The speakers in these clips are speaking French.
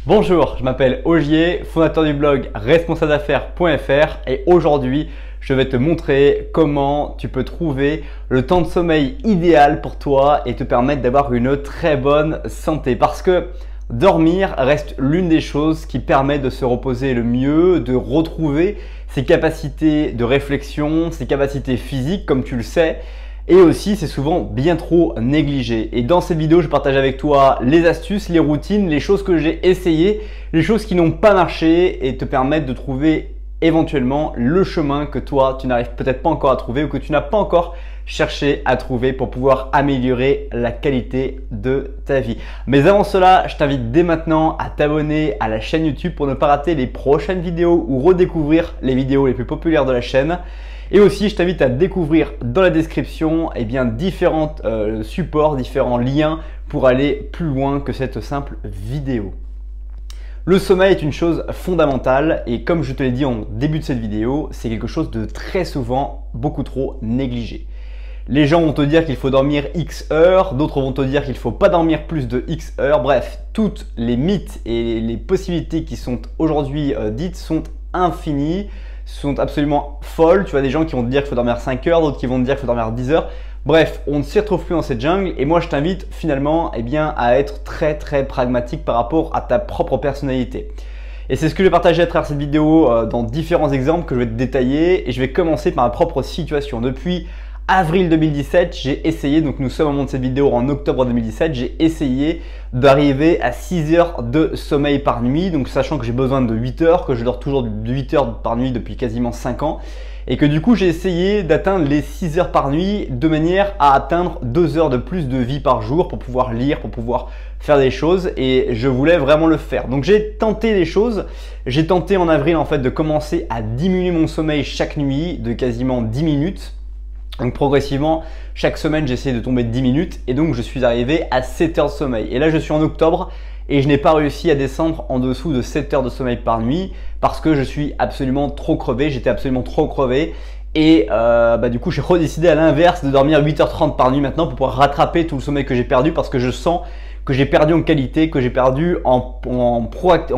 Bonjour, je m'appelle Ogier, fondateur du blog responsableaffaires.fr et aujourd'hui, je vais te montrer comment tu peux trouver le temps de sommeil idéal pour toi et te permettre d'avoir une très bonne santé. Parce que dormir reste l'une des choses qui permet de se reposer le mieux, de retrouver ses capacités de réflexion, ses capacités physiques comme tu le sais. Et aussi, c'est souvent bien trop négligé. Et dans cette vidéo, je partage avec toi les astuces, les routines, les choses que j'ai essayées, les choses qui n'ont pas marché et te permettre de trouver éventuellement le chemin que toi, tu n'arrives peut-être pas encore à trouver ou que tu n'as pas encore cherché à trouver pour pouvoir améliorer la qualité de ta vie. Mais avant cela, je t'invite dès maintenant à t'abonner à la chaîne YouTube pour ne pas rater les prochaines vidéos ou redécouvrir les vidéos les plus populaires de la chaîne. Et aussi, je t'invite à découvrir dans la description différents supports, différents liens pour aller plus loin que cette simple vidéo. Le sommeil est une chose fondamentale et comme je te l'ai dit en début de cette vidéo, c'est quelque chose de très souvent beaucoup trop négligé. Les gens vont te dire qu'il faut dormir X heures, d'autres vont te dire qu'il ne faut pas dormir plus de X heures. Bref, toutes les mythes et les possibilités qui sont aujourd'hui dites sont infinies, sont absolument folles. Tu vois des gens qui vont te dire qu'il faut dormir 5 heures, d'autres qui vont te dire qu'il faut dormir 10 heures. Bref, on ne s'y retrouve plus dans cette jungle et moi je t'invite finalement à être très pragmatique par rapport à ta propre personnalité. Et c'est ce que je vais partager à travers cette vidéo dans différents exemples que je vais te détailler et je vais commencer par ma propre situation. Depuis avril 2017, j'ai essayé, donc nous sommes au moment de cette vidéo en octobre 2017, j'ai essayé d'arriver à 6 heures de sommeil par nuit, donc sachant que j'ai besoin de 8 heures, que je dors toujours de 8 heures par nuit depuis quasiment 5 ans, et que du coup j'ai essayé d'atteindre les 6 heures par nuit de manière à atteindre 2 heures de plus de vie par jour pour pouvoir lire, pour pouvoir faire des choses et je voulais vraiment le faire. Donc j'ai tenté des choses, j'ai tenté en avril en fait de commencer à diminuer mon sommeil chaque nuit de quasiment 10 minutes. Donc progressivement, chaque semaine, j'ai essayé de tomber de 10 minutes et donc je suis arrivé à 7 heures de sommeil. Et là, je suis en octobre et je n'ai pas réussi à descendre en dessous de 7 heures de sommeil par nuit parce que je suis absolument trop crevé, j'étais absolument trop crevé. Et du coup, j'ai redécidé à l'inverse de dormir 8h30 par nuit maintenant pour pouvoir rattraper tout le sommeil que j'ai perdu parce que je sens que j'ai perdu en qualité, que j'ai perdu en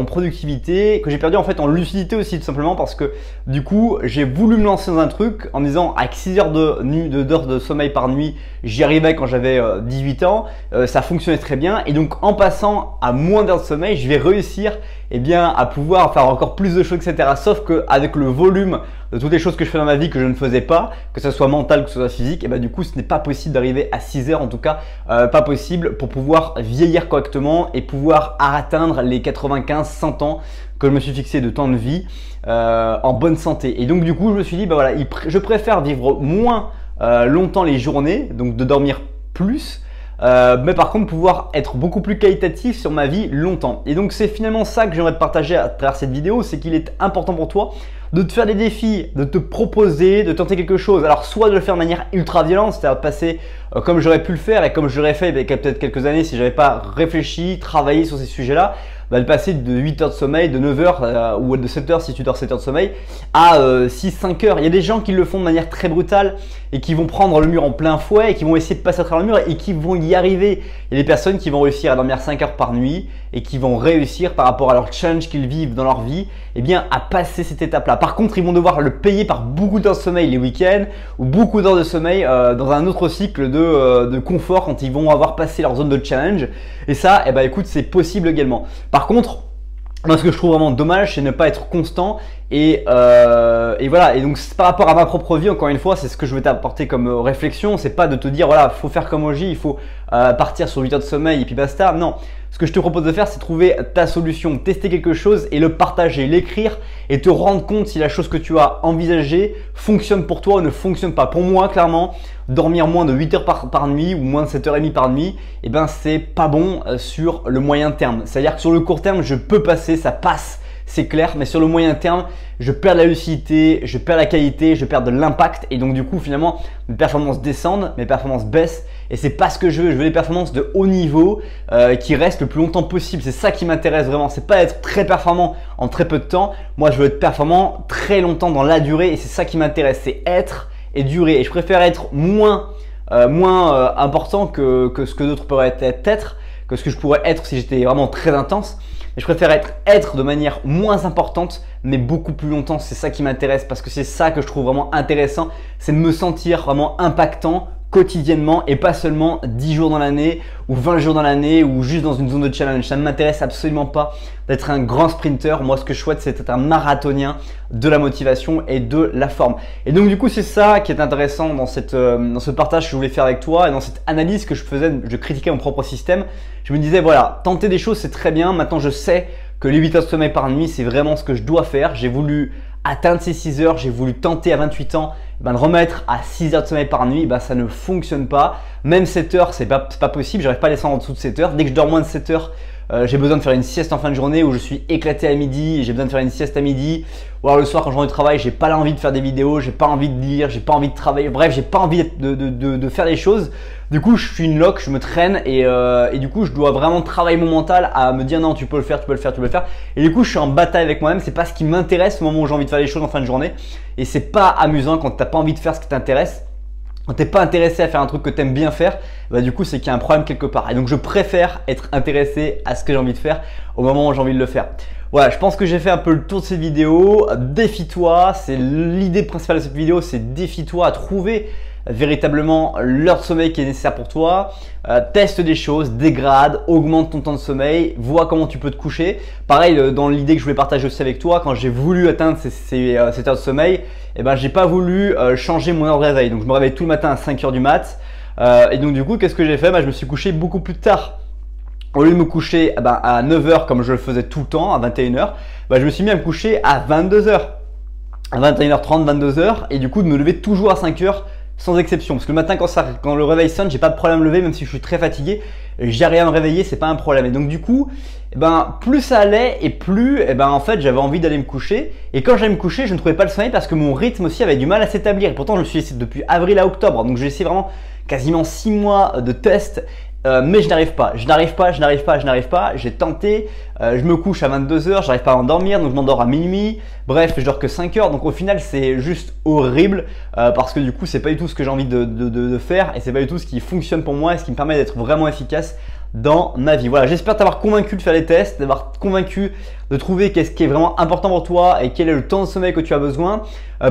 productivité, que j'ai perdu en fait en lucidité aussi tout simplement parce que du coup j'ai voulu me lancer dans un truc en disant avec 6 heures de sommeil par nuit j'y arrivais quand j'avais 18 ans, ça fonctionnait très bien et donc en passant à moins d'heures de sommeil je vais réussir à pouvoir faire encore plus de choses etc. Sauf qu'avec le volume de toutes les choses que je fais dans ma vie que je ne faisais pas, que ce soit mental, que ce soit physique, et du coup ce n'est pas possible d'arriver à 6 heures, en tout cas pas possible pour pouvoir vieillir correctement et pouvoir atteindre les 95-100 ans que je me suis fixé de temps de vie en bonne santé. Et donc du coup je me suis dit je préfère vivre moins longtemps les journées, donc de dormir plus, mais par contre pouvoir être beaucoup plus qualitatif sur ma vie longtemps. Et donc c'est finalement ça que j'aimerais te partager à travers cette vidéo, c'est qu'il est important pour toi de te faire des défis, de te proposer, de tenter quelque chose. Alors soit de le faire de manière ultra violente, c'est-à-dire de passer comme j'aurais pu le faire et comme je l'aurais fait il y a peut-être quelques années si j'avais pas réfléchi, travaillé sur ces sujets-là, de passer de 8 heures de sommeil, de 9 heures ou de 7 heures si tu dors 7 heures de sommeil à 6-5 heures. Il y a des gens qui le font de manière très brutale et qui vont prendre le mur en plein fouet et qui vont essayer de passer à travers le mur et qui vont y arriver. Il y a des personnes qui vont réussir à dormir 5 heures par nuit et qui vont réussir par rapport à leur challenge qu'ils vivent dans leur vie à passer cette étape-là. Par contre, ils vont devoir le payer par beaucoup d'heures de sommeil les week-ends ou beaucoup d'heures de sommeil dans un autre cycle de confort quand ils vont avoir passé leur zone de challenge. Et ça, écoute, c'est possible également. Par contre, moi, ce que je trouve vraiment dommage, c'est ne pas être constant et voilà. Et donc, par rapport à ma propre vie, encore une fois, c'est ce que je vais t'apporter comme réflexion. C'est pas de te dire, voilà, faut faire comme Oji, il faut partir sur 8 heures de sommeil et puis basta. Non. Ce que je te propose de faire, c'est trouver ta solution, tester quelque chose et le partager, l'écrire et te rendre compte si la chose que tu as envisagée fonctionne pour toi ou ne fonctionne pas. Pour moi, clairement, dormir moins de 8 heures par nuit ou moins de 7h30 par nuit, c'est pas bon sur le moyen terme. C'est-à-dire que sur le court terme, je peux passer, ça passe, c'est clair, mais sur le moyen terme, je perds la lucidité, je perds la qualité, je perds de l'impact et donc du coup finalement mes performances descendent, mes performances baissent et c'est pas ce que je veux des performances de haut niveau qui restent le plus longtemps possible. C'est ça qui m'intéresse vraiment, c'est pas être très performant en très peu de temps, moi je veux être performant très longtemps dans la durée et c'est ça qui m'intéresse, c'est être et durer et je préfère être moins important que ce que d'autres pourraient être, que ce que je pourrais être si j'étais vraiment très intense. Et je préfère être de manière moins importante, mais beaucoup plus longtemps. C'est ça qui m'intéresse parce que c'est ça que je trouve vraiment intéressant. C'est de me sentir vraiment impactant quotidiennement et pas seulement 10 jours dans l'année ou 20 jours dans l'année ou juste dans une zone de challenge. Ça ne m'intéresse absolument pas d'être un grand sprinter. Moi, ce que je souhaite, c'est d'être un marathonien de la motivation et de la forme. Et donc, du coup, c'est ça qui est intéressant dans ce partage que je voulais faire avec toi et dans cette analyse que je faisais. Je critiquais mon propre système. Je me disais, voilà, tenter des choses, c'est très bien. Maintenant, je sais que les 8 heures de sommeil par nuit, c'est vraiment ce que je dois faire. J'ai voulu atteindre ces 6 heures, j'ai voulu tenter à 28 ans de remettre à 6 heures de sommeil par nuit, ça ne fonctionne pas. Même 7 heures, c'est pas possible, j'arrive pas à descendre en dessous de 7 heures. Dès que je dors moins de 7 heures, j'ai besoin de faire une sieste en fin de journée où je suis éclaté à midi et j'ai besoin de faire une sieste à midi. Ou alors le soir quand je rentre du travail, j'ai pas l'envie de faire des vidéos, j'ai pas envie de lire, j'ai pas envie de travailler, bref, j'ai pas envie de faire des choses. Du coup, je suis une loque, je me traîne et du coup, je dois vraiment travailler mon mental à me dire non, tu peux le faire, tu peux le faire, tu peux le faire. Et du coup, je suis en bataille avec moi-même, c'est pas ce qui m'intéresse au moment où j'ai envie de faire les choses en fin de journée. Et c'est pas amusant quand t'as pas envie de faire ce qui t'intéresse. Quand t'es pas intéressé à faire un truc que t'aimes bien faire, du coup c'est qu'il y a un problème quelque part. Et donc je préfère être intéressé à ce que j'ai envie de faire au moment où j'ai envie de le faire. Voilà, je pense que j'ai fait un peu le tour de cette vidéo. Défie-toi, c'est l'idée principale de cette vidéo, c'est défie-toi à trouver véritablement l'heure de sommeil qui est nécessaire pour toi. Teste des choses, dégrade, augmente ton temps de sommeil, vois comment tu peux te coucher. Pareil, dans l'idée que je voulais partager aussi avec toi, quand j'ai voulu atteindre cette heure de sommeil, j'ai pas voulu changer mon heure de réveil. Donc je me réveille tout le matin à 5 heures du mat. Et donc du coup, qu'est-ce que j'ai fait? Je me suis couché beaucoup plus tard. Au lieu de me coucher à 9 heures comme je le faisais tout le temps, à 21 heures, je me suis mis à me coucher à 22 heures. À 21h30, 22 heures. Et du coup, de me lever toujours à 5 heures. Sans exception, parce que le matin quand le réveil sonne, j'ai pas de problème à me lever, même si je suis très fatigué, j'arrive à me réveiller, c'est pas un problème. Et donc du coup, plus ça allait et plus en fait j'avais envie d'aller me coucher. Et quand j'allais me coucher, je ne trouvais pas le sommeil parce que mon rythme aussi avait du mal à s'établir. Et pourtant je me suis essayé depuis avril à octobre, donc j'ai essayé vraiment quasiment 6 mois de tests. Mais je n'arrive pas. J'ai tenté, je me couche à 22 heures, j'arrive pas à m'endormir, donc je m'endors à minuit. Bref, je dors que 5 heures, donc au final c'est juste horrible parce que du coup c'est pas du tout ce que j'ai envie de faire et c'est pas du tout ce qui fonctionne pour moi et ce qui me permet d'être vraiment efficace dans ma vie. Voilà, j'espère t'avoir convaincu de faire les tests, d'avoir convaincu de trouver qu'est-ce qui est vraiment important pour toi et quel est le temps de sommeil que tu as besoin.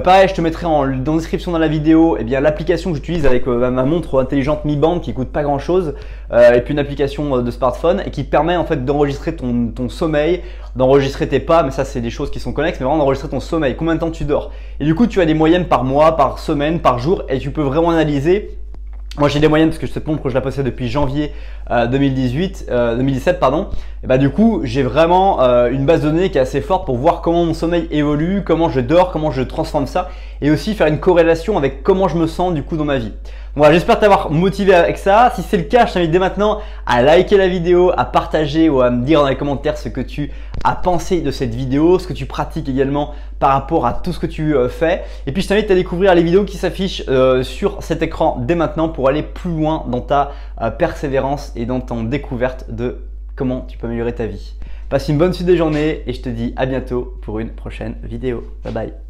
Pareil, je te mettrai dans la description dans la vidéo l'application que j'utilise avec ma montre intelligente Mi Band qui coûte pas grand chose et puis une application de smartphone et qui te permet en fait d'enregistrer ton sommeil, d'enregistrer tes pas, mais ça c'est des choses qui sont connexes, mais vraiment d'enregistrer ton sommeil, combien de temps tu dors. Et du coup tu as des moyennes par mois, par semaine, par jour et tu peux vraiment analyser. Moi j'ai des moyennes parce que cette montre je la possède depuis janvier 2017 pardon. Et du coup j'ai vraiment une base de données qui est assez forte pour voir comment mon sommeil évolue, comment je dors, comment je transforme ça et aussi faire une corrélation avec comment je me sens du coup dans ma vie. Voilà, j'espère t'avoir motivé avec ça. Si c'est le cas, je t'invite dès maintenant à liker la vidéo, à partager ou à me dire dans les commentaires ce que tu as pensé de cette vidéo, ce que tu pratiques également par rapport à tout ce que tu fais. Et puis je t'invite à découvrir les vidéos qui s'affichent sur cet écran dès maintenant pour aller plus loin dans ta persévérance et dans ton découverte de comment tu peux améliorer ta vie. Passe une bonne suite de journée et je te dis à bientôt pour une prochaine vidéo. Bye bye.